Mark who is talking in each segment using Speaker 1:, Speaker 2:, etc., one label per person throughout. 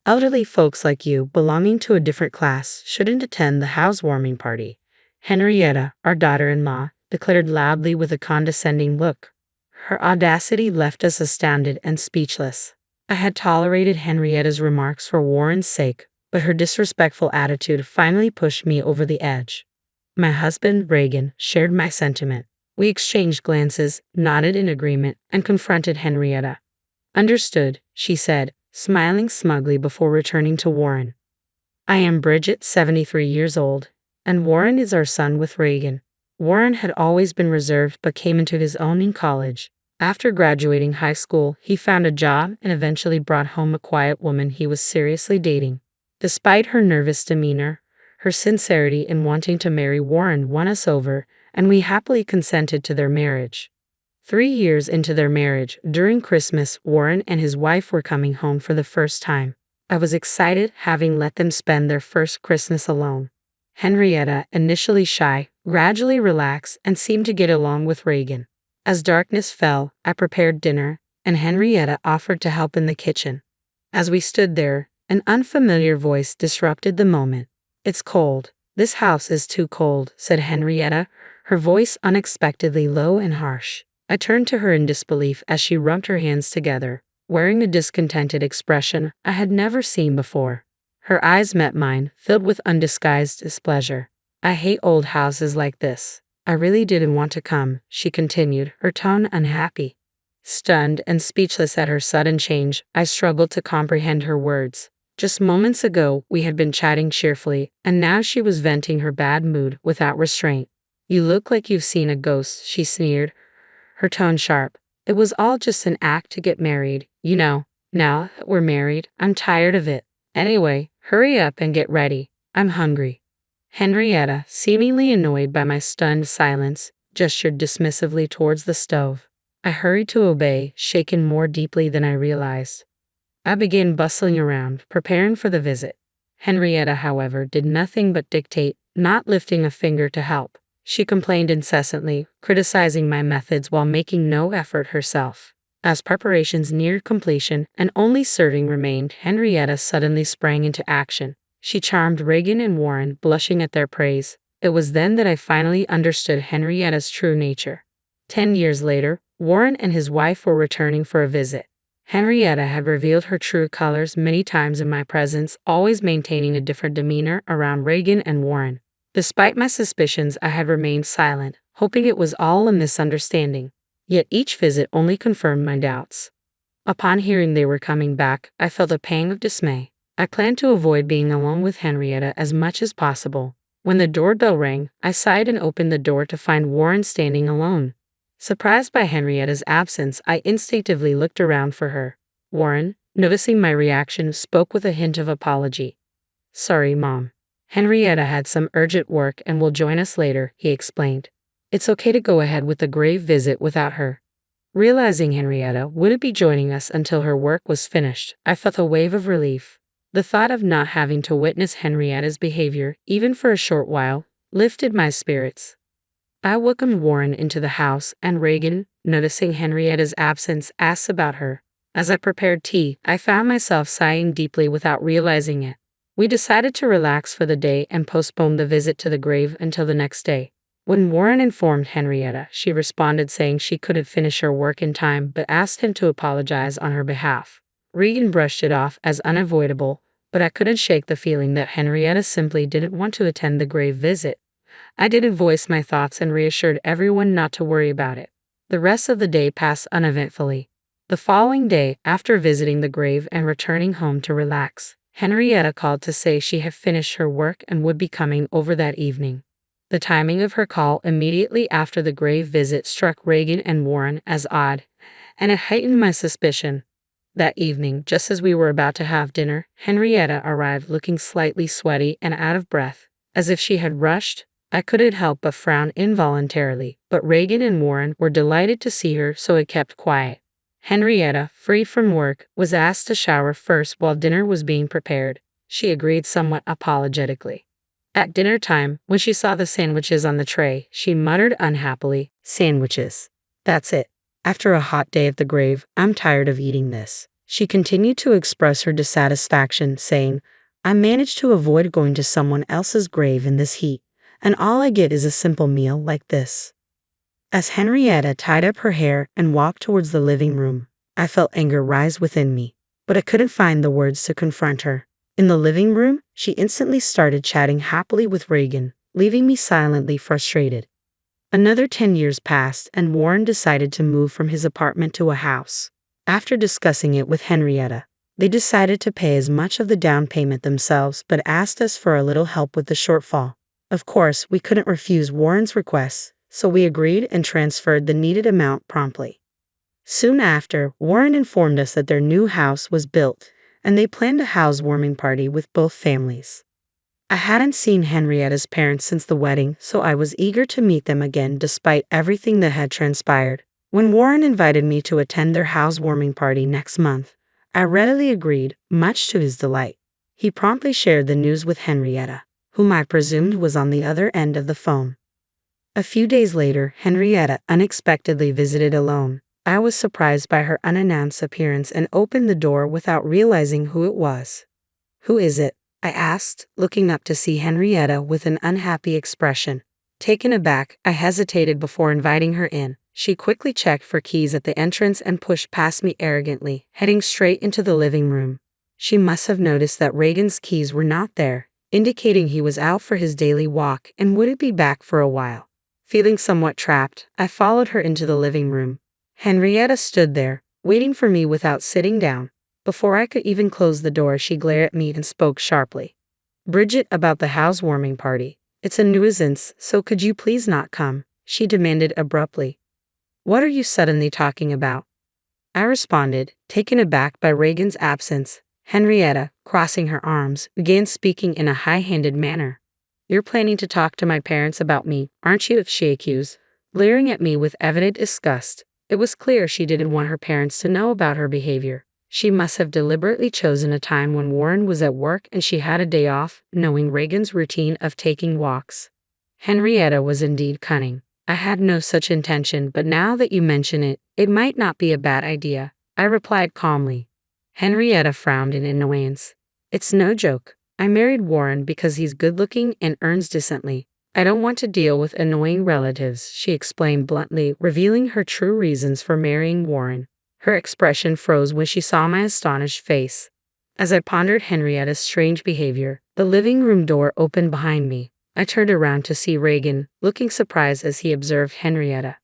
Speaker 1: Elderly folks like you, belonging to a different class, shouldn't attend the housewarming party. Henrietta, our daughter-in-law, declared loudly with a condescending look. Her audacity left us astounded and speechless. I had tolerated Henrietta's remarks for Warren's sake, but her disrespectful attitude finally pushed me over the edge. My husband, Reagan, shared my sentiment. We exchanged glances, nodded in agreement, and confronted Henrietta. "Understood," she said, smiling smugly before returning to Warren. "I am Bridget, 73 years old, and Warren is our son with Reagan." Warren had always been reserved but came into his own in college. After graduating high school, he found a job and eventually brought home a quiet woman he was seriously dating. Despite her nervous demeanor, her sincerity in wanting to marry Warren won us over, and we happily consented to their marriage. 3 years into their marriage, during Christmas, Warren and his wife were coming home for the first time. I was excited, having let them spend their first Christmas alone. Henrietta, initially shy, gradually relaxed and seemed to get along with Reagan. As darkness fell, I prepared dinner, and Henrietta offered to help in the kitchen. As we stood there, an unfamiliar voice disrupted the moment. "It's cold. This house is too cold," said Henrietta, her voice unexpectedly low and harsh. I turned to her in disbelief as she rubbed her hands together, wearing a discontented expression I had never seen before. Her eyes met mine, filled with undisguised displeasure. "I hate old houses like this. I really didn't want to come," she continued, her tone unhappy. Stunned and speechless at her sudden change, I struggled to comprehend her words. Just moments ago, we had been chatting cheerfully, and now she was venting her bad mood without restraint. "You look like you've seen a ghost," she sneered, her tone sharp. "It was all just an act to get married, you know. Now that we're married, I'm tired of it. Anyway, hurry up and get ready. I'm hungry." Henrietta, seemingly annoyed by my stunned silence, gestured dismissively towards the stove. I hurried to obey, shaken more deeply than I realized. I began bustling around, preparing for the visit. Henrietta, however, did nothing but dictate, not lifting a finger to help. She complained incessantly, criticizing my methods while making no effort herself. As preparations neared completion and only serving remained, Henrietta suddenly sprang into action. She charmed Reagan and Warren, blushing at their praise. It was then that I finally understood Henrietta's true nature. 10 years later, Warren and his wife were returning for a visit. Henrietta had revealed her true colors many times in my presence, always maintaining a different demeanor around Reagan and Warren. Despite my suspicions, I had remained silent, hoping it was all a misunderstanding. Yet each visit only confirmed my doubts. Upon hearing they were coming back, I felt a pang of dismay. I planned to avoid being alone with Henrietta as much as possible. When the doorbell rang, I sighed and opened the door to find Warren standing alone. Surprised by Henrietta's absence, I instinctively looked around for her. Warren, noticing my reaction, spoke with a hint of apology. "Sorry, Mom. Henrietta had some urgent work and will join us later," he explained. "It's okay to go ahead with the grave visit without her." Realizing Henrietta wouldn't be joining us until her work was finished, I felt a wave of relief. The thought of not having to witness Henrietta's behavior, even for a short while, lifted my spirits. I welcomed Warren into the house, and Reagan, noticing Henrietta's absence, asked about her. As I prepared tea, I found myself sighing deeply without realizing it. We decided to relax for the day and postpone the visit to the grave until the next day. When Warren informed Henrietta, she responded saying she couldn't finish her work in time but asked him to apologize on her behalf. Reagan brushed it off as unavoidable, but I couldn't shake the feeling that Henrietta simply didn't want to attend the grave visit. I didn't voice my thoughts and reassured everyone not to worry about it. The rest of the day passed uneventfully. The following day, after visiting the grave and returning home to relax, Henrietta called to say she had finished her work and would be coming over that evening. The timing of her call immediately after the grave visit struck Reagan and Warren as odd, and it heightened my suspicion. That evening, just as we were about to have dinner, Henrietta arrived looking slightly sweaty and out of breath, as if she had rushed. I couldn't help but frown involuntarily, but Reagan and Warren were delighted to see her, so it kept quiet. Henrietta, freed from work, was asked to shower first while dinner was being prepared. She agreed somewhat apologetically. At dinner time, when she saw the sandwiches on the tray, she muttered unhappily, "Sandwiches. That's it. After a hot day at the grave, I'm tired of eating this." She continued to express her dissatisfaction, saying, I managed to avoid going to someone else's grave in this heat, and all I get is a simple meal like this. As Henrietta tied up her hair and walked towards the living room, I felt anger rise within me, but I couldn't find the words to confront her. In the living room, she instantly started chatting happily with Reagan, leaving me silently frustrated. Another 10 years passed, and Warren decided to move from his apartment to a house. After discussing it with Henrietta, they decided to pay as much of the down payment themselves but asked us for a little help with the shortfall. Of course, we couldn't refuse Warren's requests, so we agreed and transferred the needed amount promptly. Soon after, Warren informed us that their new house was built, and they planned a housewarming party with both families. I hadn't seen Henrietta's parents since the wedding, so I was eager to meet them again despite everything that had transpired. When Warren invited me to attend their housewarming party next month, I readily agreed, much to his delight. He promptly shared the news with Henrietta, whom I presumed was on the other end of the phone. A few days later, Henrietta unexpectedly visited alone. I was surprised by her unannounced appearance and opened the door without realizing who it was. Who is it? I asked, looking up to see Henrietta with an unhappy expression. Taken aback, I hesitated before inviting her in. She quickly checked for keys at the entrance and pushed past me arrogantly, heading straight into the living room. She must have noticed that Reagan's keys were not there, indicating he was out for his daily walk and wouldn't be back for a while. Feeling somewhat trapped, I followed her into the living room. Henrietta stood there, waiting for me without sitting down. Before I could even close the door, she glared at me and spoke sharply. Bridget, about the housewarming party. It's a nuisance, so could you please not come? She demanded abruptly. What are you suddenly talking about? I responded, taken aback by Reagan's absence. Henrietta, crossing her arms, began speaking in a high-handed manner. You're planning to talk to my parents about me, aren't you? She accused, glaring at me with evident disgust. It was clear she didn't want her parents to know about her behavior. She must have deliberately chosen a time when Warren was at work and she had a day off, knowing Reagan's routine of taking walks. Henrietta was indeed cunning. I had no such intention, but now that you mention it, it might not be a bad idea, I replied calmly. Henrietta frowned in annoyance. It's no joke. I married Warren because he's good-looking and earns decently. I don't want to deal with annoying relatives, she explained bluntly, revealing her true reasons for marrying Warren. Her expression froze when she saw my astonished face. As I pondered Henrietta's strange behavior, the living room door opened behind me. I turned around to see Reagan, looking surprised as he observed Henrietta.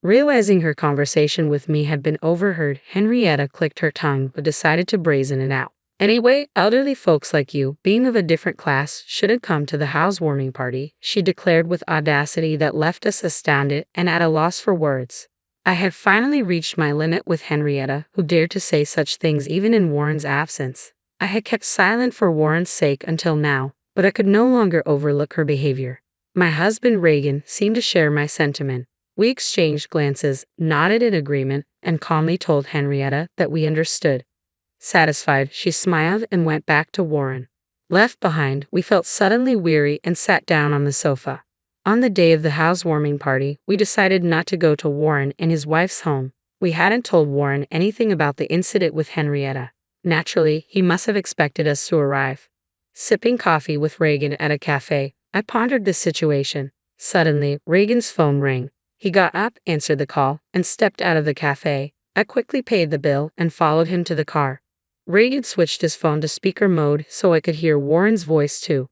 Speaker 1: Realizing her conversation with me had been overheard, Henrietta clicked her tongue but decided to brazen it out. Anyway, elderly folks like you, being of a different class, shouldn't come to the housewarming party, she declared with audacity that left us astounded and at a loss for words. I had finally reached my limit with Henrietta, who dared to say such things even in Warren's absence. I had kept silent for Warren's sake until now, but I could no longer overlook her behavior. My husband Reagan seemed to share my sentiment. We exchanged glances, nodded in agreement, and calmly told Henrietta that we understood. Satisfied, she smiled and went back to Warren. Left behind, we felt suddenly weary and sat down on the sofa. On the day of the housewarming party, we decided not to go to Warren and his wife's home. We hadn't told Warren anything about the incident with Henrietta. Naturally, he must have expected us to arrive. Sipping coffee with Reagan at a cafe, I pondered this situation. Suddenly, Reagan's phone rang. He got up, answered the call, and stepped out of the cafe. I quickly paid the bill and followed him to the car. Reagan switched his phone to speaker mode so I could hear Warren's voice too.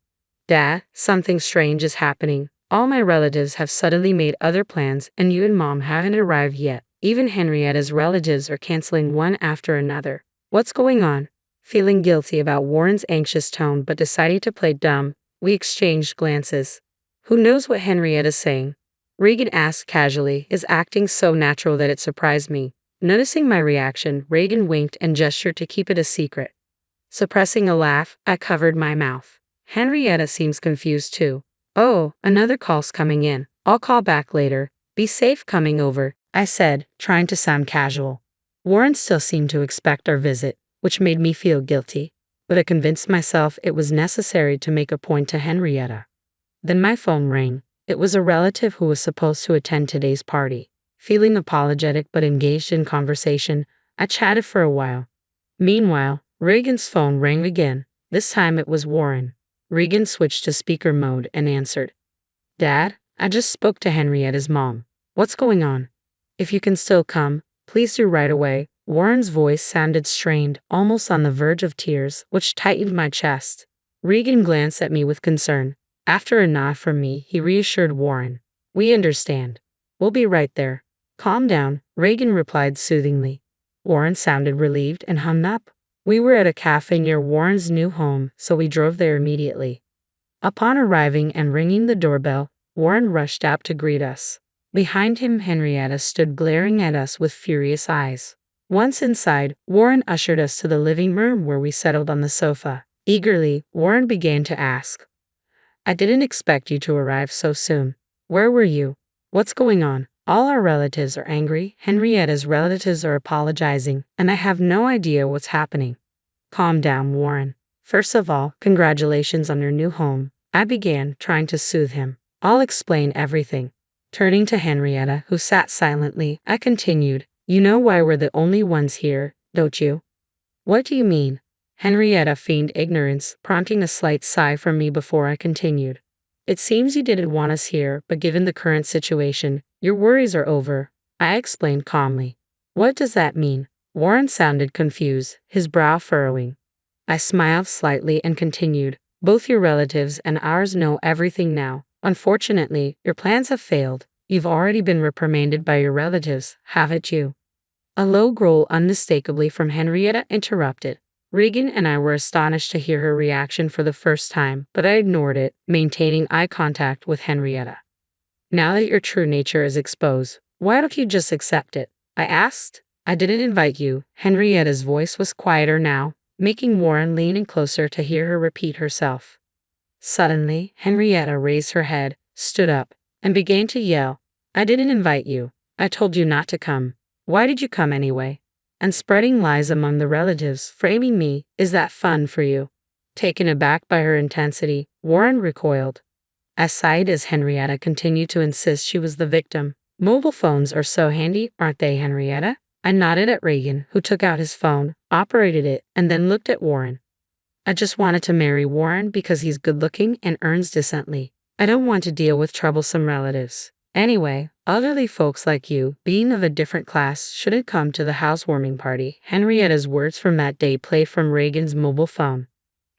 Speaker 1: Dad, something strange is happening. All my relatives have suddenly made other plans and you and Mom haven't arrived yet. Even Henrietta's relatives are canceling one after another. What's going on? Feeling guilty about Warren's anxious tone but deciding to play dumb, we exchanged glances. Who knows what Henrietta's saying? Reagan asked casually, his acting so natural that it surprised me. Noticing my reaction, Reagan winked and gestured to keep it a secret. Suppressing a laugh, I covered my mouth. Henrietta seems confused too. Oh, another call's coming in. I'll call back later. Be safe coming over, I said, trying to sound casual. Warren still seemed to expect our visit, which made me feel guilty, but I convinced myself it was necessary to make a point to Henrietta. Then my phone rang. It was a relative who was supposed to attend today's party. Feeling apologetic but engaged in conversation, I chatted for a while. Meanwhile, Reagan's phone rang again. This time it was Warren. Reagan switched to speaker mode and answered. Dad, I just spoke to Henrietta's mom. What's going on? If you can still come, please do right away. Warren's voice sounded strained, almost on the verge of tears, which tightened my chest. Reagan glanced at me with concern. After a nod from me, he reassured Warren. We understand. We'll be right there. Calm down, Reagan replied soothingly. Warren sounded relieved and hung up. We were at a cafe near Warren's new home, so we drove there immediately. Upon arriving and ringing the doorbell, Warren rushed out to greet us. Behind him, Henrietta stood glaring at us with furious eyes. Once inside, Warren ushered us to the living room where we settled on the sofa. Eagerly, Warren began to ask, I didn't expect you to arrive so soon. Where were you? What's going on? All our relatives are angry, Henrietta's relatives are apologizing, and I have no idea what's happening. Calm down, Warren. First of all, congratulations on your new home. I began, trying to soothe him. I'll explain everything. Turning to Henrietta, who sat silently, I continued, You know why we're the only ones here, don't you? What do you mean? Henrietta feigned ignorance, prompting a slight sigh from me before I continued. It seems you didn't want us here, but given the current situation, your worries are over. I explained calmly. What does that mean? Warren sounded confused, his brow furrowing. I smiled slightly and continued. Both your relatives and ours know everything now. Unfortunately, your plans have failed. You've already been reprimanded by your relatives, haven't you? A low growl unmistakably from Henrietta interrupted. Reagan and I were astonished to hear her reaction for the first time, but I ignored it, maintaining eye contact with Henrietta. Now that your true nature is exposed, why don't you just accept it? I asked. I didn't invite you. Henrietta's voice was quieter now, making Warren lean in closer to hear her repeat herself. Suddenly, Henrietta raised her head, stood up, and began to yell. I didn't invite you. I told you not to come. Why did you come anyway? And spreading lies among the relatives, framing me, is that fun for you? Taken aback by her intensity, Warren recoiled. I sighed as Henrietta continued to insist she was the victim. Mobile phones are so handy, aren't they, Henrietta? I nodded at Reagan, who took out his phone, operated it, and then looked at Warren. I just wanted to marry Warren because he's good-looking and earns decently. I don't want to deal with troublesome relatives. Anyway, elderly folks like you, being of a different class, shouldn't come to the housewarming party. Henrietta's words from that day played from Reagan's mobile phone.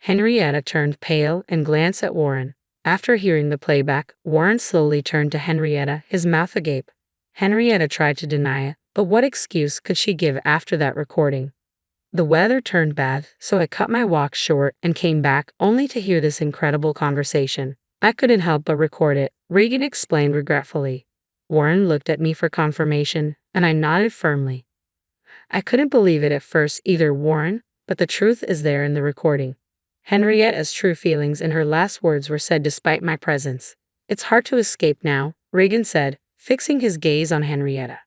Speaker 1: Henrietta turned pale and glanced at Warren. After hearing the playback, Warren slowly turned to Henrietta, his mouth agape. Henrietta tried to deny it, but what excuse could she give after that recording? The weather turned bad, so I cut my walk short and came back only to hear this incredible conversation. I couldn't help but record it, Reagan explained regretfully. Warren looked at me for confirmation, and I nodded firmly. I couldn't believe it at first either, Warren, but the truth is there in the recording. Henrietta's true feelings and her last words were said despite my presence. It's hard to escape now, Reagan said, fixing his gaze on Henrietta.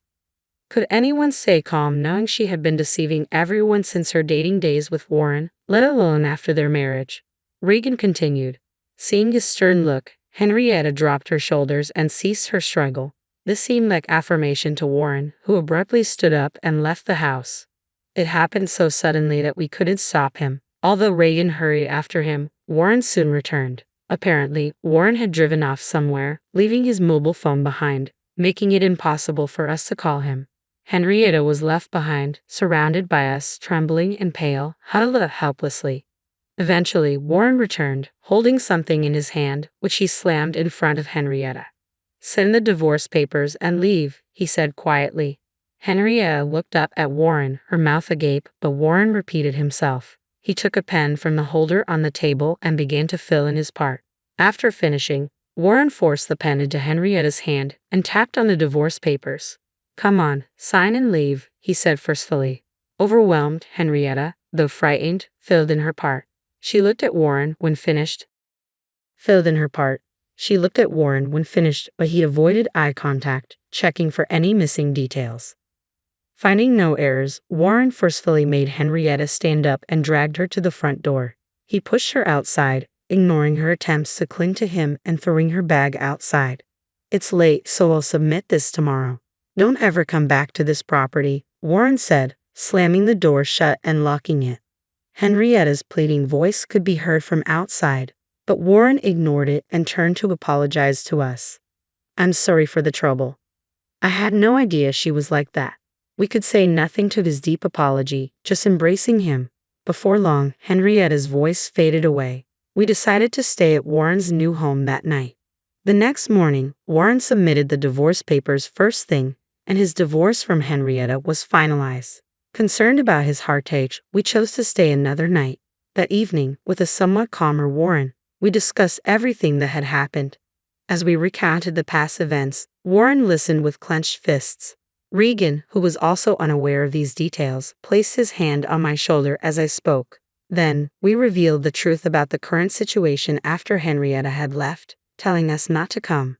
Speaker 1: Could anyone stay calm knowing she had been deceiving everyone since her dating days with Warren, let alone after their marriage? Reagan continued. Seeing his stern look, Henrietta dropped her shoulders and ceased her struggle. This seemed like affirmation to Warren, who abruptly stood up and left the house. It happened so suddenly that we couldn't stop him. Although Reagan hurried after him, Warren soon returned. Apparently, Warren had driven off somewhere, leaving his mobile phone behind, making it impossible for us to call him. Henrietta was left behind, surrounded by us, trembling and pale, huddled up helplessly. Eventually, Warren returned, holding something in his hand, which he slammed in front of Henrietta. Send the divorce papers and leave, he said quietly. Henrietta looked up at Warren, her mouth agape, but Warren repeated himself. He took a pen from the holder on the table and began to fill in his part. After finishing, Warren forced the pen into Henrietta's hand and tapped on the divorce papers. Come on, sign and leave, he said forcefully. Overwhelmed, Henrietta, though frightened, filled in her part. She looked at Warren when finished. But he avoided eye contact, checking for any missing details. Finding no errors, Warren forcefully made Henrietta stand up and dragged her to the front door. He pushed her outside, ignoring her attempts to cling to him and throwing her bag outside. It's late, so I'll submit this tomorrow. Don't ever come back to this property, Warren said, slamming the door shut and locking it. Henrietta's pleading voice could be heard from outside, but Warren ignored it and turned to apologize to us. "I'm sorry for the trouble. I had no idea she was like that." We could say nothing to his deep apology, just embracing him. Before long, Henrietta's voice faded away. We decided to stay at Warren's new home that night. The next morning, Warren submitted the divorce papers first thing, and his divorce from Henrietta was finalized. Concerned about his heartache, we chose to stay another night. That evening, with a somewhat calmer Warren, we discussed everything that had happened. As we recounted the past events, Warren listened with clenched fists. Reagan, who was also unaware of these details, placed his hand on my shoulder as I spoke. Then, we revealed the truth about the current situation after Henrietta had left, telling us not to come.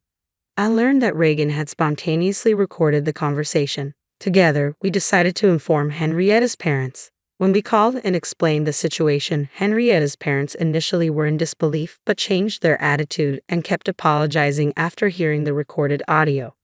Speaker 1: I learned that Reagan had spontaneously recorded the conversation. Together, we decided to inform Henrietta's parents. When we called and explained the situation, Henrietta's parents initially were in disbelief but changed their attitude and kept apologizing after hearing the recorded audio.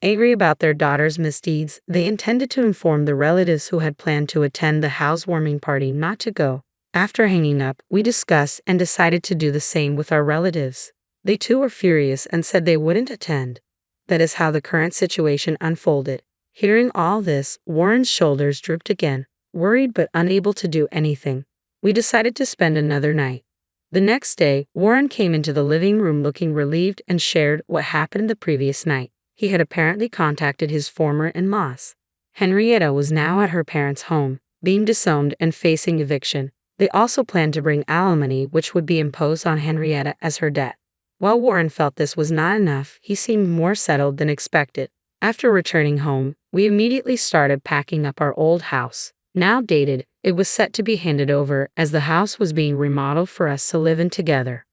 Speaker 1: Angry about their daughter's misdeeds, they intended to inform the relatives who had planned to attend the housewarming party not to go. After hanging up, we discussed and decided to do the same with our relatives. They too were furious and said they wouldn't attend. That is how the current situation unfolded. Hearing all this, Warren's shoulders drooped again, worried but unable to do anything. We decided to spend another night. The next day, Warren came into the living room looking relieved and shared what happened the previous night. He had apparently contacted his former in-laws. Henrietta was now at her parents' home, being disowned and facing eviction. They also planned to bring alimony, which would be imposed on Henrietta as her debt. While Warren felt this was not enough, he seemed more settled than expected. After returning home, we immediately started packing up our old house. Now dated, it was set to be handed over as the house was being remodeled for us to live in together.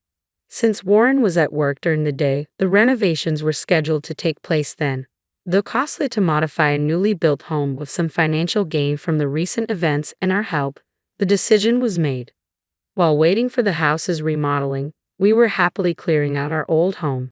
Speaker 1: Since Warren was at work during the day, the renovations were scheduled to take place then. Though costly to modify a newly built home with some financial gain from the recent events and our help, the decision was made. While waiting for the house's remodeling, we were happily clearing out our old home.